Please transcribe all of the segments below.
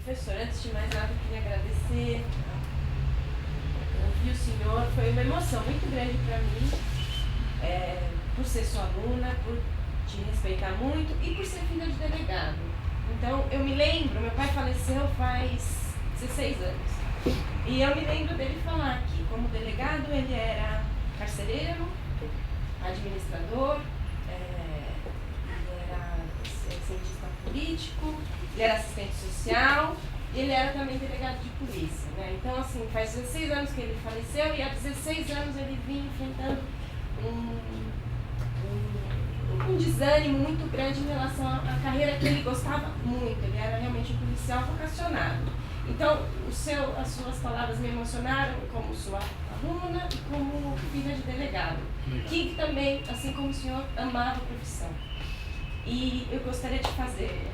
Professor, antes de mais nada, eu queria agradecer. Ouvir o senhor foi uma emoção muito grande para mim, por ser sua aluna, por te respeitar muito e por ser filha de delegado. Então, eu me lembro, meu pai faleceu faz 16 anos. E eu me lembro dele falar que, como delegado, ele era carcereiro, administrador, ele era cientista político, ele era assistente social e ele era também delegado de polícia, né? Então, assim, faz 16 anos que ele faleceu e há 16 anos ele vinha enfrentando um desânimo muito grande em relação à carreira que ele gostava muito. Ele era realmente um policial vocacionado. Então, as suas palavras me emocionaram como sua aluna e como filha de delegado, que também, assim como o senhor, amava a profissão. E eu gostaria de fazer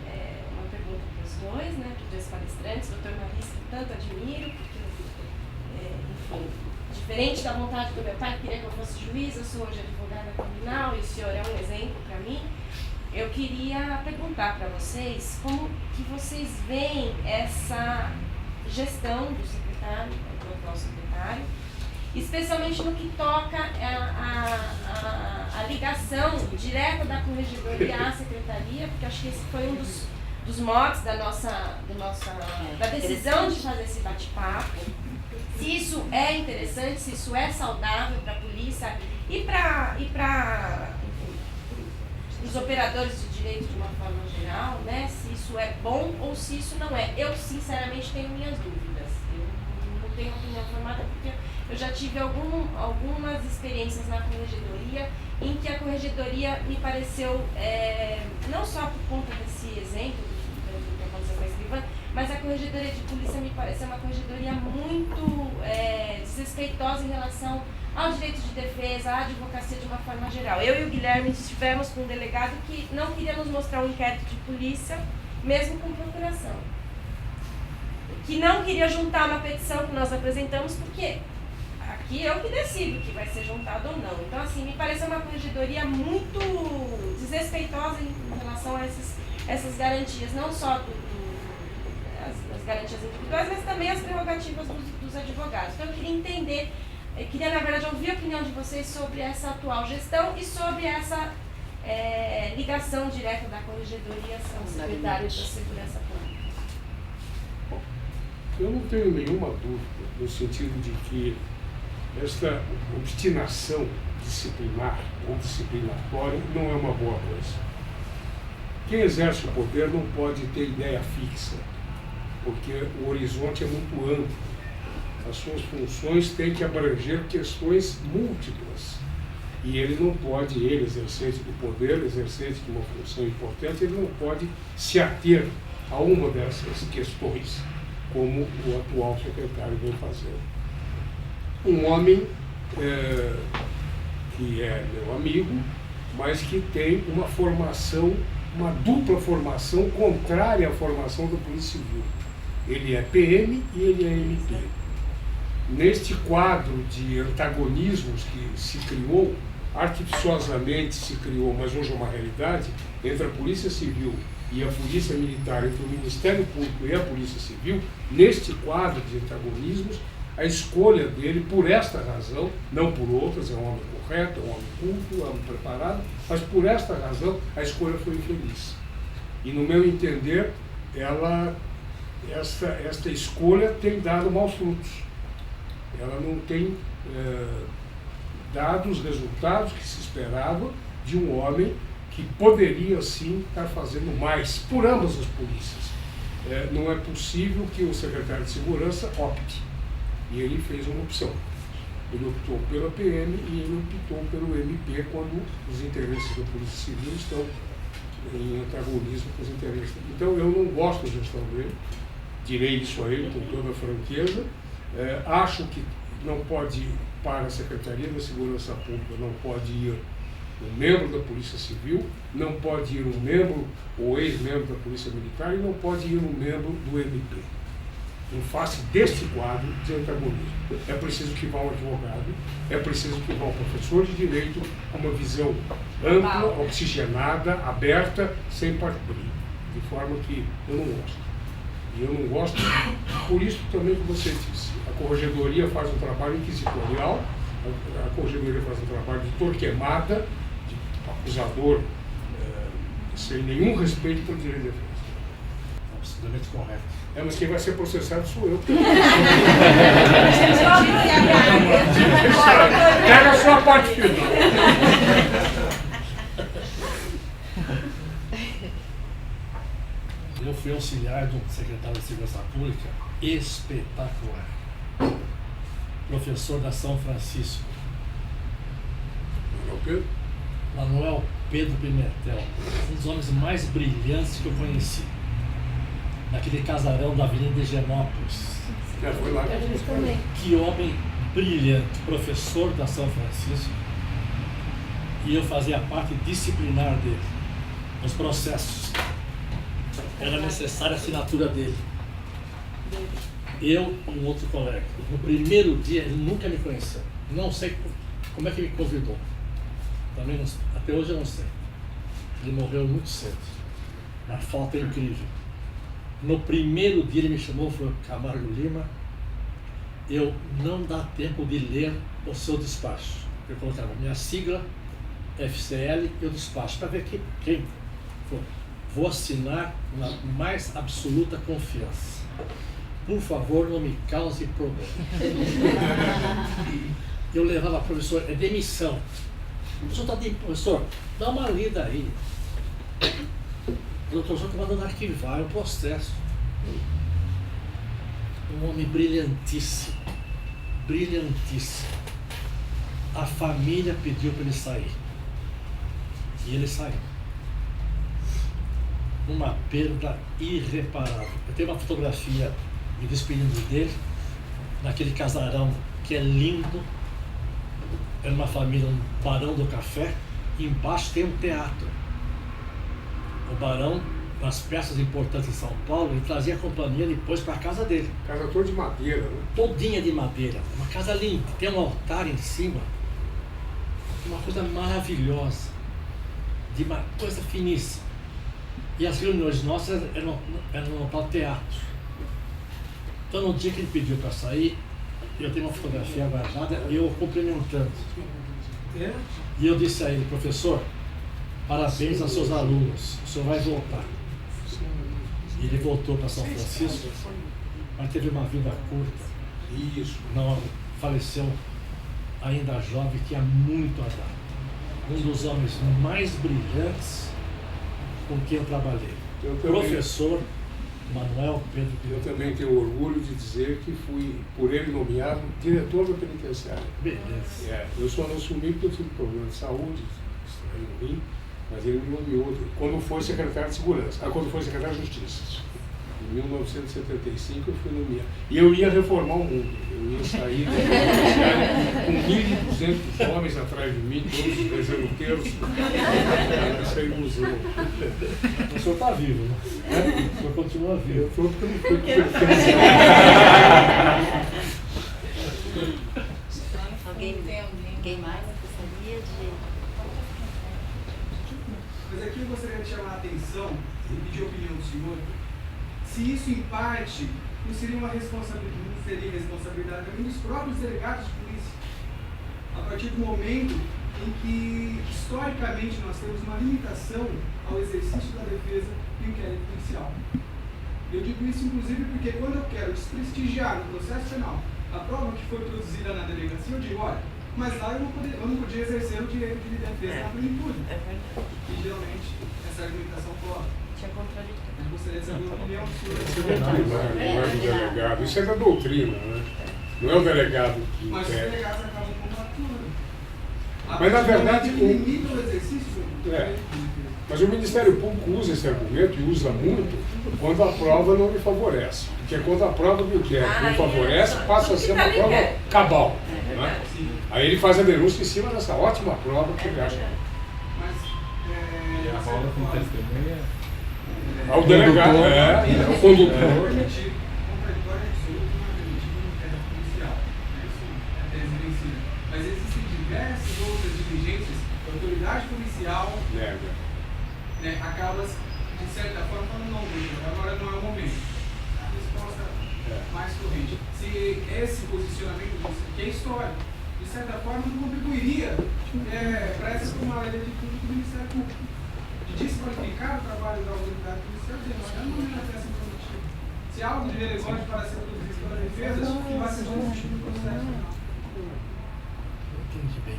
uma pergunta para os dois, né, para os dois palestrantes, o Dr. Marista, que tanto admiro, porque, enfim, diferente da vontade do meu pai, que queria que eu fosse juiz, eu sou hoje advogada criminal e o senhor é um exemplo para mim. Eu queria perguntar para vocês como que vocês veem essa gestão do secretário, do atual secretário, especialmente no que toca a ligação direta da corregedoria à secretaria, porque acho que esse foi um dos motes da decisão de fazer esse bate-papo. Se isso é interessante, se isso é saudável para a polícia e para os operadores de direito de uma forma geral, né? Se isso é bom ou se isso não é. Eu, sinceramente, tenho minhas dúvidas. Eu não tenho opinião formada porque eu já tive algumas experiências na corregedoria em que a corregedoria me pareceu, não só por conta desse exemplo do que aconteceu com a escrivã, mas a corregedoria de polícia me pareceu uma corregedoria muito desrespeitosa em relação ao direito de defesa, à advocacia de uma forma geral. Eu e o Guilherme estivemos com um delegado que não queria nos mostrar um inquérito de polícia, mesmo com procuração. Que não queria juntar uma petição que nós apresentamos, porque aqui eu que decido que vai ser juntado ou não. Então, assim, me pareceu uma corregedoria muito desrespeitosa em relação a essas garantias, não só as garantias individuais, mas também as prerrogativas dos advogados. Então, eu queria entender, na verdade, ouvir a opinião de vocês sobre essa atual gestão e sobre essa ligação direta da corregedoria ao secretário da Segurança Pública. Eu não tenho nenhuma dúvida no sentido de que esta obstinação disciplinar ou disciplinatória não é uma boa coisa. Quem exerce o poder não pode ter ideia fixa, porque o horizonte é muito amplo. As suas funções têm que abranger questões múltiplas. E ele, exercente do poder, exercente de uma função importante, ele não pode se ater a uma dessas questões, como o atual secretário vem fazendo. Um homem que é meu amigo, mas que tem uma formação, uma dupla formação contrária à formação da Polícia Civil. Ele é PM e ele é MP. Neste quadro de antagonismos que se criou, artificiosamente se criou, mas hoje é uma realidade, entre a Polícia Civil e a Polícia Militar, entre o Ministério Público e a Polícia Civil, neste quadro de antagonismos, a escolha dele, por esta razão, não por outras, é um homem correto, é um homem culto, é um homem preparado, mas por esta razão a escolha foi infeliz. E no meu entender, esta escolha tem dado maus frutos. Ela não tem dado os resultados que se esperava de um homem que poderia sim estar fazendo mais por ambas as polícias. Não é possível que o secretário de Segurança opte. E ele fez uma opção. Ele optou pela PM e ele optou pelo MP quando os interesses da Polícia Civil estão em antagonismo com os interesses. Então eu não gosto da gestão dele, direi isso a ele com toda a franqueza. Acho que não pode ir para a Secretaria da Segurança Pública, não pode ir um membro da Polícia Civil, não pode ir um membro ou ex-membro da Polícia Militar e não pode ir um membro do MP. Em face deste quadro de antagonismo. É preciso que vá um advogado, é preciso que vá um professor de direito com uma visão ampla, oxigenada, aberta, sem partido, de forma que eu não gosto. E eu não gosto, por isso também que você disse, a corregedoria faz um trabalho inquisitorial, a corregedoria faz um trabalho de torquemada, de acusador, sem nenhum respeito pelo direito de defesa. Absolutamente correto. Mas quem vai ser processado sou eu. Pega a sua parte final. Eu fui auxiliar do secretário de Segurança Pública espetacular. Professor da São Francisco. Manuel Pedro Pimentel. Um dos homens mais brilhantes que eu conheci. Naquele casarão da Avenida Higienópolis. Foi lá. Que homem brilhante, professor da São Francisco. E eu fazia parte disciplinar dele, nos processos. Era necessária a assinatura dele. Eu e um outro colega. No primeiro dia, ele nunca me conheceu. Não sei como é que ele me convidou. Também não, até hoje eu não sei. Ele morreu muito cedo. Uma falta incrível. No primeiro dia ele me chamou e falou: Camargo Lima, eu não dá tempo de ler o seu despacho. Eu colocava minha sigla, FCL, e o despacho, para ver quem foi. Vou assinar na mais absoluta confiança. Por favor, não me cause problema. Eu levava, professor, é demissão. O professor está de professor, dá uma lida aí. O doutor está mandando arquivar o processo. Um homem brilhantíssimo. Brilhantíssimo. A família pediu para ele sair. E ele saiu. Uma perda irreparável. Eu tenho uma fotografia me despedindo dele, naquele casarão que é lindo. Era uma família, um Barão do Café. Embaixo tem um teatro. O Barão, nas peças importantes em São Paulo, ele trazia a companhia depois para a casa dele. Casa toda de madeira, né? Todinha de madeira. Uma casa linda. Tem um altar em cima. Uma coisa maravilhosa. De uma coisa finíssima. E as reuniões nossas eram no teatro. Então, no dia que ele pediu para sair, eu tenho uma fotografia guardada e eu cumprimentando. E eu disse a ele: professor, parabéns aos seus alunos, o senhor vai voltar. E ele voltou para São Francisco, mas teve uma vida curta. Isso. Não, faleceu ainda jovem, tinha muito a dar. Um dos homens mais brilhantes com quem eu trabalhei. Professor Manuel Pedro Pimentel. Eu também tenho orgulho de dizer que fui, por ele nomeado, diretor da penitenciária. Beleza. Eu só não assumi porque eu tive problema de saúde, no Rio, mas ele me nomeou quando foi secretário de Segurança, quando foi secretário de Justiça. Em 1975 eu fui nomeado. E eu ia reformar o mundo. Eu ia sair da penitenciária com 1.200 homens atrás de mim, todos reservoteiros. Essa ilusão. O senhor está vivo, né? O senhor continua vivo. Eu estou porque eu não fui Alguém mais gostaria de... Mas aqui eu gostaria de chamar a atenção e pedir a opinião do senhor, se isso em parte não seria uma responsabilidade, não seria responsabilidade também dos próprios delegados de polícia. A partir do momento em que, historicamente, nós temos uma limitação ao exercício da defesa e o inquérito policial. Eu digo isso, inclusive, porque quando eu quero desprestigiar no processo penal a prova que foi produzida na delegacia, eu digo: olha, mas lá eu não podia exercer o direito de defesa na plenitude. É verdade. E geralmente essa argumentação corre. Tinha contraditório. Eu gostaria de saber a opinião do senhor. Isso é do delegado, isso é da doutrina, né? Não é o delegado que Mas os impede. delegados acabam com atuando. Mas na verdade limita o exercício. Mas o Ministério Público usa esse argumento e usa muito quando a prova não lhe favorece. Porque quando a prova do inquérito não favorece, passa a ser uma prova cabal. Né? Aí ele faz a denúncia em cima dessa ótima prova que ele acha. Mas E a rola com testemunha. O delegado, o condutor. contraditório absoluto não é permitido no inquérito policial. Isso é tese vencida. Mas existem diversas outras diligências que a autoridade policial acaba, de certa forma, falando: não, agora não é o momento. que esse posicionamento, que é histórico, de certa forma, não contribuiria para essa formalidade de público do Ministério Público, de desqualificar o trabalho da autoridade policial, dizendo, olha, não é uma peça informativa. Se algo de relevante para ser produzido pela defesa, que vai ser discutido no processo penal. Entendi bem.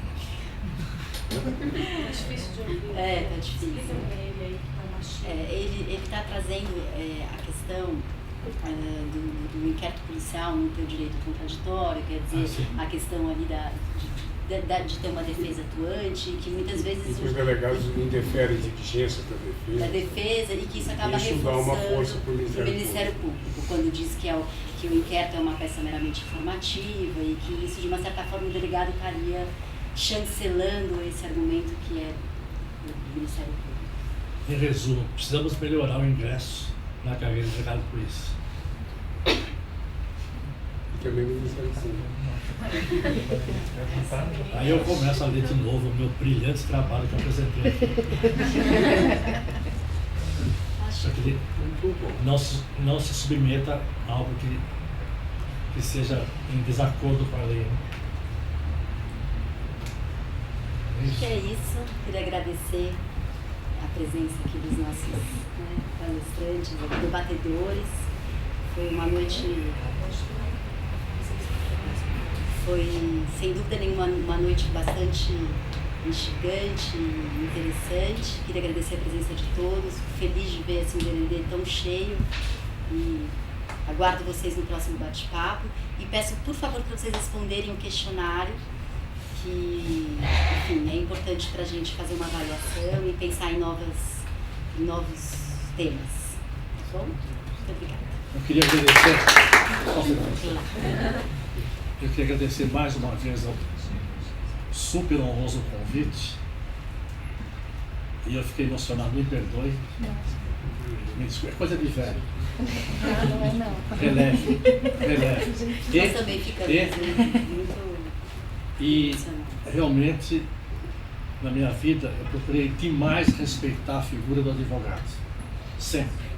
É difícil de ouvir. Tá difícil. Explica pra ele aí que tá machinho. Ele está trazendo a questão do inquérito policial no teu direito contraditório, quer dizer, a questão ali de ter uma defesa atuante, que muitas vezes Os delegados indeferem de diligência da defesa e que isso acaba Isso dá uma força reforçando pro o Ministério Público, quando diz que o inquérito é uma peça meramente informativa e que isso, de uma certa forma, o delegado estaria chancelando esse argumento que é do Ministério Público. Em resumo, precisamos melhorar o ingresso na carreira de delegado de polícia. E também no Ministério Público. Aí eu começo a ler de novo o meu brilhante trabalho que eu apresentei aqui. Só que ele não se submeta a algo que seja em desacordo com a lei. Né? Acho que é isso. Queria agradecer a presença aqui dos nossos palestrantes, debatedores. Foi uma noite... Foi, sem dúvida nenhuma, uma noite bastante instigante, interessante. Queria agradecer a presença de todos. Fico feliz de ver assim, o DND tão cheio. E aguardo vocês no próximo bate-papo. E peço, por favor, para vocês responderem o questionário, que, enfim, é importante para a gente fazer uma avaliação e pensar em novos temas. Tá bom? Muito obrigada. Eu queria agradecer. Eu queria agradecer mais uma vez ao super honroso convite. E eu fiquei emocionado, me perdoe. Me desculpe, é coisa de velho. Não é não. Releve. Nós também ficamos muito E emocionados. realmente, na minha vida, eu procurei demais respeitar a figura do advogado. Sempre.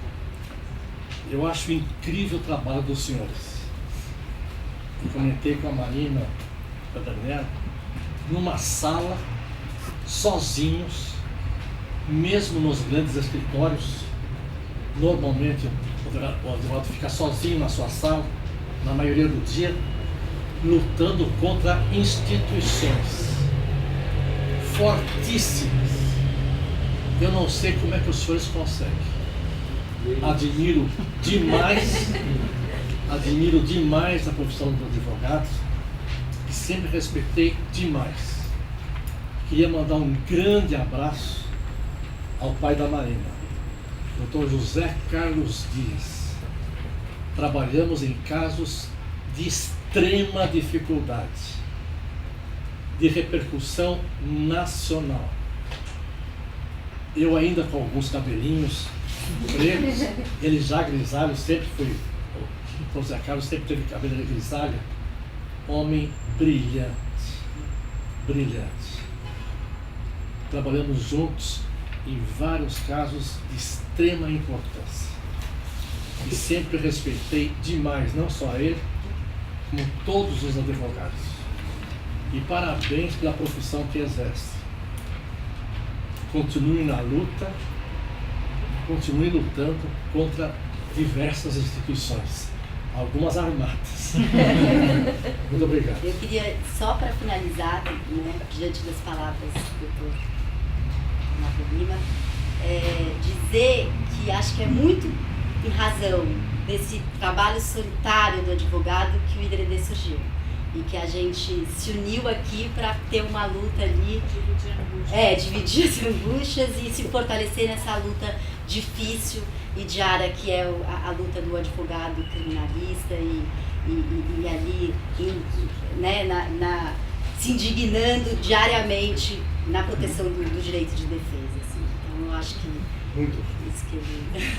Eu acho incrível o trabalho dos senhores. Eu comentei com a Marina, com a Daniela, numa sala, sozinhos, mesmo nos grandes escritórios. Normalmente o advogado fica sozinho na sua sala, na maioria do dia, lutando contra instituições fortíssimas. Eu não sei como é que os senhores conseguem. Admiro demais a profissão dos advogados, que sempre respeitei demais. Queria mandar um grande abraço ao pai da Marina, Dr. José Carlos Dias. Trabalhamos em casos de extrema dificuldade, de repercussão nacional. Eu ainda com alguns cabelinhos pretos, ele já grisalho, sempre foi, o José Carlos sempre teve cabelo grisalho, homem brilhante, brilhante. Trabalhamos juntos em vários casos de extrema importância. E sempre respeitei demais, não só ele, como todos os advogados. E parabéns pela profissão que exerce. Continue na luta, continue lutando contra diversas instituições, algumas armadas. Muito obrigado. Eu queria, só para finalizar, né, diante das palavras do Dr. Renato Lima, dizer que acho que é muito em razão desse trabalho solitário do advogado que o IDRD surgiu. E que a gente se uniu aqui para ter uma luta ali, dividir as angústias e se fortalecer nessa luta difícil e diária que é a luta do advogado criminalista e ali né, se indignando diariamente na proteção do direito de defesa. Assim. Então eu acho que Muito. isso que ele...